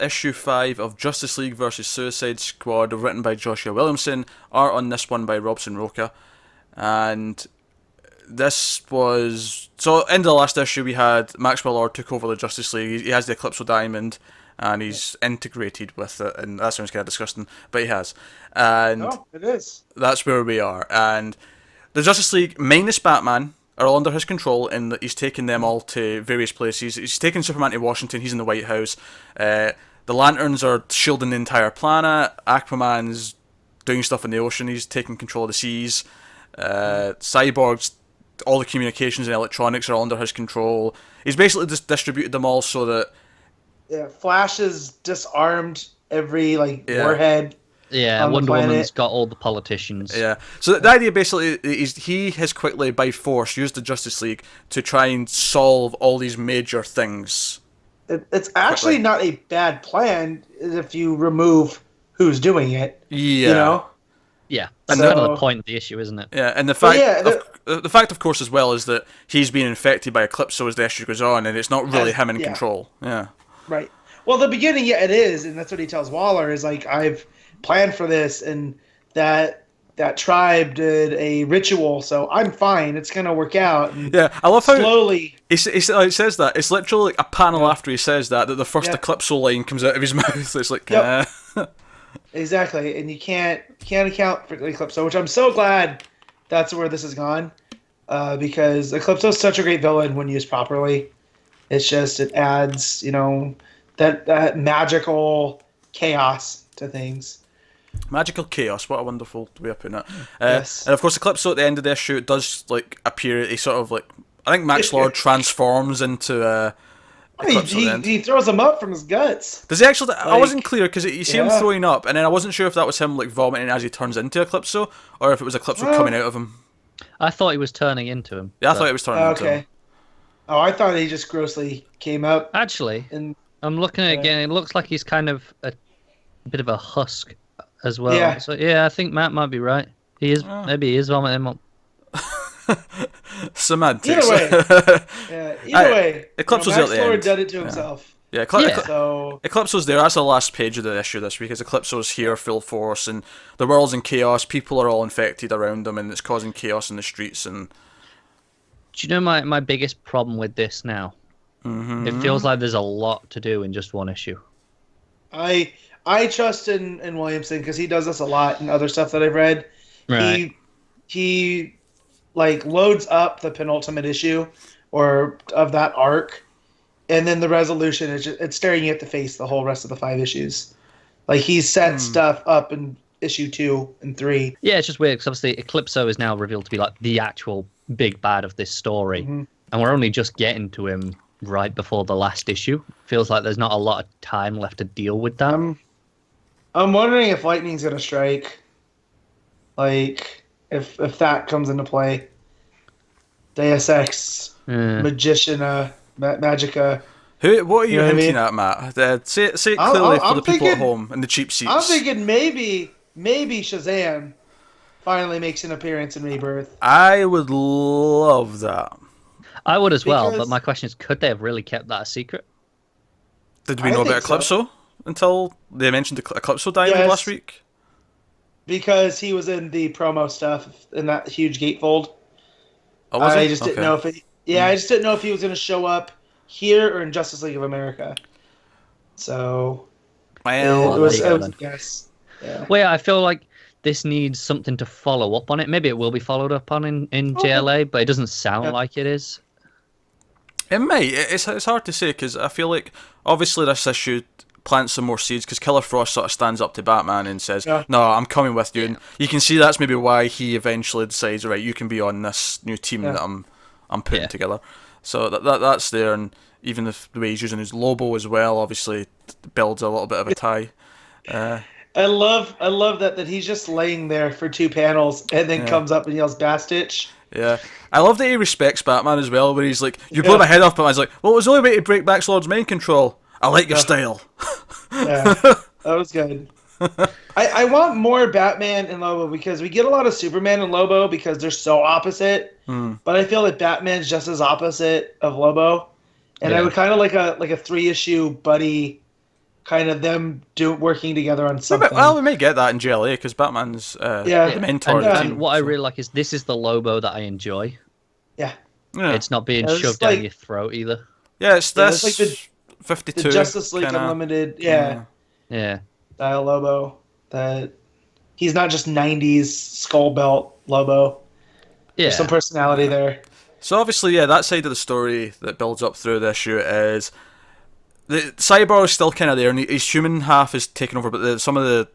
issue 5 of Justice League vs. Suicide Squad, written by Joshua Williamson, art on this one by Robson Roca. And this was... So, in the last issue, we had Maxwell Lord took over the Justice League. He has the Eclipso Diamond, and he's integrated with it, and that sounds kind of disgusting, but he has. And it is. That's where we are. And the Justice League, minus Batman, are all under his control, and he's taken them all to various places. He's taken Superman to Washington, he's in the White House. The Lanterns are shielding the entire planet. Aquaman's doing stuff in the ocean, he's taking control of the seas. Cyborg's, all the communications and electronics are all under his control. He's basically just distributed them all so that... Yeah, Flash has disarmed every warhead. Yeah, Wonder Woman's got all the politicians. Yeah, so the idea basically is he has quickly, by force, used the Justice League to try and solve all these major things. It's actually not a bad plan if you remove who's doing it. Yeah. You know? Yeah, that's kind of the point of the issue, isn't it? Yeah, and the fact, of course, as well, is that he's being infected by Eclipso as the issue goes on, and it's not really him in control. Yeah. Right. Well, the beginning, it is, and that's what he tells Waller, is like, I've planned for this, and that tribe did a ritual, so I'm fine. It's gonna work out. And yeah, I love how slowly it says that. It's literally like a panel after he says that the first Eclipso line comes out of his mouth. It's like, exactly, and you can't account for Eclipso, which I'm so glad that's where this has gone, because Eclipso is such a great villain when used properly. It's just it adds that magical chaos to things. Magical chaos, what a wonderful way of putting it. Yes. And of course, Eclipso at the end of the issue, it does appear. He sort of I think Max Lord transforms into Eclipso. He throws him up from his guts. Does he actually? I wasn't clear because you see him throwing up, and then I wasn't sure if that was him vomiting as he turns into Eclipso, or if it was Eclipso coming out of him. I thought he was turning into him. Yeah, I thought he was turning into him. Oh, I thought he just grossly came up. Actually, I'm looking at it again. It looks like he's kind of a bit of a husk as well. Yeah. So yeah, I think Matt might be right. He is. Maybe he is vomiting him up. Semantics. Either way, Eclipso's out the end. Lord did it to himself. Yeah, Eclipso's there. That's the last page of the issue this week. Because Eclipso's here, full force, and the world's in chaos. People are all infected around them, and it's causing chaos in the streets. And do you know my biggest problem with this now? Mm-hmm. It feels like there's a lot to do in just one issue. I trust in Williamson because he does this a lot in other stuff that I've read. Right. He loads up the penultimate issue or of that arc, and then the resolution is it's staring you at the face the whole rest of the 5 issues. Like he set stuff up in issue 2 and 3. Yeah, it's just weird because obviously Eclipso is now revealed to be the actual big bad of this story, and we're only just getting to him right before the last issue. Feels like there's not a lot of time left to deal with that. I'm wondering if lightning's gonna strike. Like if that comes into play. Deus Ex, Magiciana, Magica. What are you hinting at, Matt? Say it clearly for the people at home and the cheap seats. I'm thinking maybe Shazam finally makes an appearance in Rebirth. I would love that. I would as well, but my question is, could they have really kept that a secret? Did we know about Eclipso until they mentioned the Eclipso Diamond last week? Because he was in the promo stuff in that huge gatefold. Oh, was I just didn't know if I just didn't know if he was going to show up here or in Justice League of America. So, well, it was yes. Yeah. Well, I feel like this needs something to follow up on it. Maybe it will be followed up on in JLA, but it doesn't sound like it is. It may. It's hard to say because I feel like obviously this issue plants some more seeds because Killer Frost sort of stands up to Batman and says, "No, I'm coming with you." And you can see that's maybe why he eventually decides, "Right, you can be on this new team that I'm putting together." So that's there, and even the way he's using his Lobo as well, obviously builds a little bit of a tie. I love that he's just laying there for 2 panels and then comes up and yells "Bastich." Yeah, I love that he respects Batman as well. Where he's like, "You blew my head off," but Batman's like, "Well, it was the only way to break Max Lord's mind control. I like your style." Yeah, that was good. I want more Batman and Lobo because we get a lot of Superman and Lobo because they're so opposite. But I feel like Batman's just as opposite of Lobo, and I would kind of like a 3-issue buddy kind of them working together on We something. we may get that in GLA because Batman's Yeah. the mentor of the And team. what I so- really like is this is the Lobo that I enjoy. Yeah. Yeah, It's not being Yeah, it's shoved down like- your throat either. yeah, it's Yeah, this it's like 52 The Justice League kinda, Unlimited, Yeah. style Lobo. That he's not just '90s skull belt Lobo. Yeah. There's some personality there. So obviously, yeah, that side of the story that builds up through the issue is the cyborg is still kind of there, and his human half is taken over, but some of his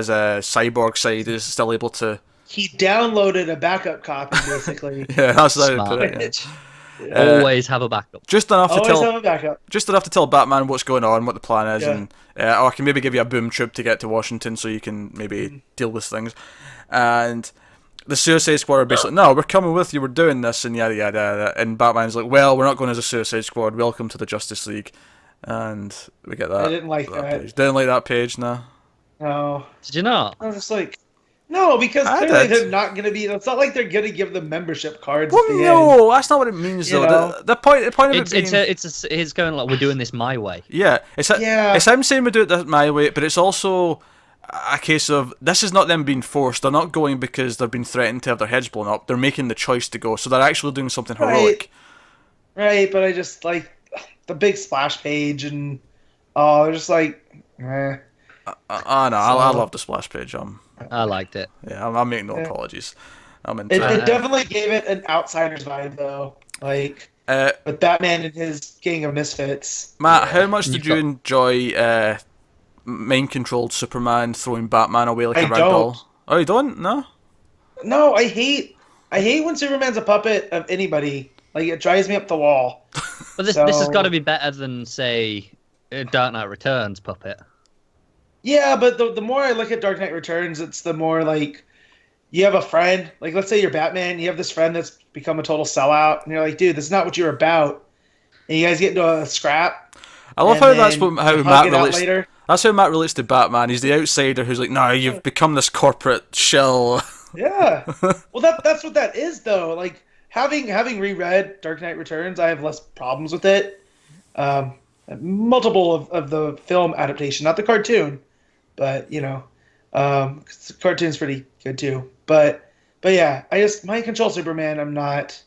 cyborg side is still able to. He downloaded a backup copy, basically. Yeah, that's how I Smart. put it. Yeah. Always have a backup. Just enough to Always tell, have a backup. just enough to tell Batman what's going on, what the plan is, Yeah. and or I can maybe give you a boom troop to get to Washington so you can maybe deal with things. And the Suicide Squad are basically, no, we're coming with you, we're doing this, and yada yada yada. And Batman's like, well, we're not going as a Suicide Squad. Welcome to the Justice League. And we get that. I didn't like that. page. Didn't like that page, no. No. Did you not? I was just like, no, because I clearly did. they're not going to be. It's not like they're going to give them membership cards. Well, at the no, that's not what it means, You though. know? The point of it being... It's going like we're doing this my way. Yeah, Yeah. it's him saying we do it my way, but it's also a case of this is not them being forced. They're not going because they've been threatened to have their heads blown up. They're making the choice to go, so they're actually doing something heroic. Right, but I just like the big splash page and they're just like, eh. No, I love the splash page. I liked it. Yeah, I'm making no Yeah. apologies. I'm into It it. definitely gave it an outsider's vibe, though. Like Uh, with Batman and his gang of misfits. Matt, how much did You've you got- enjoy mind-controlled Superman throwing Batman away like I a rag don't. doll? Oh, you don't? No? No, I hate when Superman's a puppet of anybody. Like it drives me up the wall. But this has So- got to be better than say Dark Knight Returns puppet. Yeah, but the more I look at Dark Knight Returns, it's the more like you have a friend. Like let's say you're Batman, you have this friend that's become a total sellout, and you're like, dude, this is not what you're about. And you guys get into a scrap. I love and how that's then how you Matt hug it out relates. later. That's how Matt relates to Batman. He's the outsider who's like, no, you've become this corporate shell. Yeah. Well, that's what that is, though. Like having reread Dark Knight Returns, I have less problems with it. Multiple of the film adaptation, not the cartoon, but 'cause the cartoon's pretty good too. But yeah, I just mind control Superman. I'm not,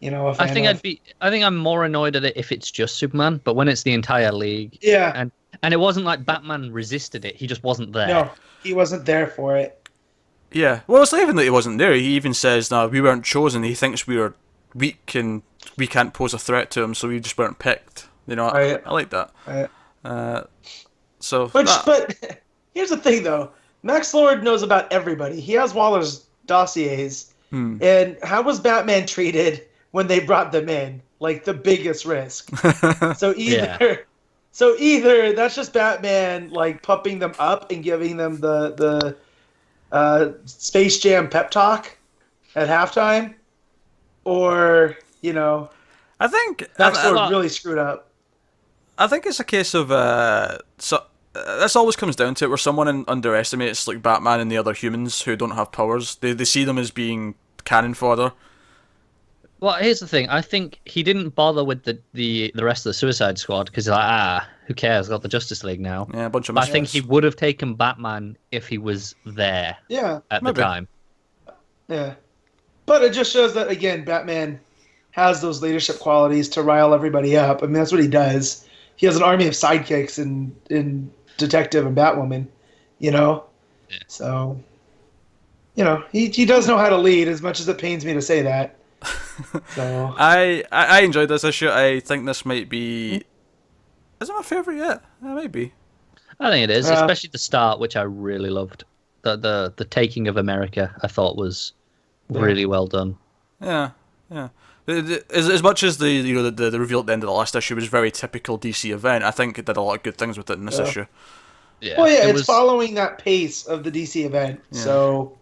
a fan I think of. I'm more annoyed at it if it's just Superman, but when it's the entire league, Yeah. and it wasn't like Batman resisted it; he just wasn't there. No, he wasn't there for it. Yeah. Well, it's not even that he wasn't there. He even says, no, we weren't chosen. He thinks we were weak and we can't pose a threat to him, so we just weren't picked. Right. I like that. Right. So, But here's the thing, though. Max Lord knows about everybody. He has Waller's dossiers. And how was Batman treated when they brought them in? Like the biggest risk. So either that's just Batman like pumping them up and giving them the Space Jam pep talk at halftime, or I think Max Lord really screwed up. I think it's a case of this always comes down to it where someone underestimates like Batman and the other humans who don't have powers. They see them as being cannon fodder. Well, here's the thing. I think he didn't bother with the rest of the Suicide Squad because like, who cares? Got the Justice League now. Yeah, a bunch of But I think misfits. he would have taken Batman if he was there Yeah. at Maybe. the time. Yeah. But it just shows that, again, Batman has those leadership qualities to rile everybody up. I mean, that's what he does. He has an army of sidekicks in Detective and Batwoman, Yeah. So, he does know how to lead, as much as it pains me to say that. So, I enjoyed this issue. I think this might be... Is it my favourite yet? It might be. I think it is, Yeah. especially the start, which I really loved. The taking of America, I thought was really well done. Yeah. As much as the reveal at the end of the last issue was a very typical DC event, I think it did a lot of good things with it in this Yeah. issue. Yeah, well, yeah, it it's was- following that pace of the DC event. Yeah. So,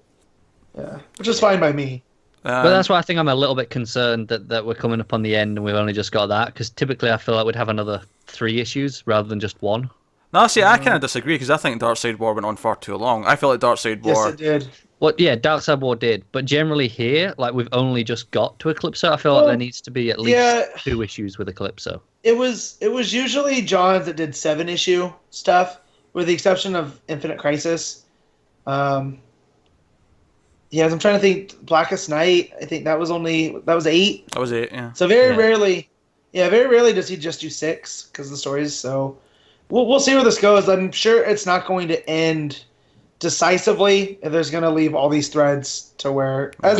yeah, which is fine by me. But that's why I think I'm a little bit concerned that we're coming up on the end and we've only just got that, because typically I feel like we'd have another 3 issues rather than just one. No, see, I kind of disagree because I think Darkseid War went on far too long. I feel like Darkseid Yes, War it did. Well, yeah, Darkseid War did, but generally here, like we've only just got to Eclipso. I feel like there needs to be at least 2 issues with Eclipso. It was usually Johns that did 7-issue stuff, with the exception of Infinite Crisis. Yeah, I'm trying to think. Blackest Night, I think that was 8. That was 8, yeah. So very rarely does he just do 6 because of the stories. So we'll see where this goes. I'm sure it's not going to end decisively. There's going to leave all these threads to where I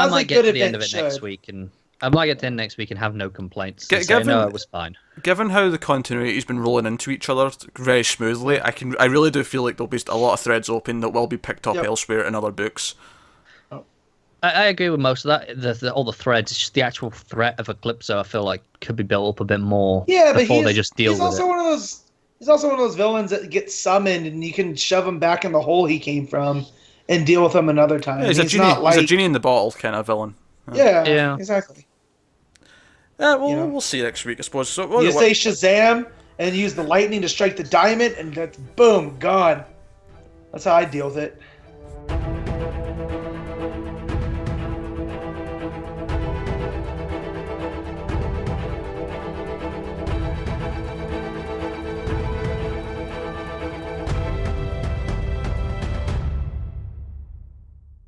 might get to the end of it next week, and I might get to the end next week and have no complaints. No, it was fine. Given how the continuity's been rolling into each other very smoothly, I really do feel like there'll be a lot of threads open that will be picked up elsewhere in other books. I agree with most of that. All the threads, it's just the actual threat of Eclipso, I feel like could be built up a bit more before they just deal with it. He's also one of those villains that gets summoned and you can shove him back in the hole he came from and deal with him another time. Yeah, he's a genie in the bottle kind of villain. Yeah, exactly. Yeah, well, we'll see next week, I suppose. So, you say Shazam and use the lightning to strike the diamond, and that's boom, gone. That's how I deal with it.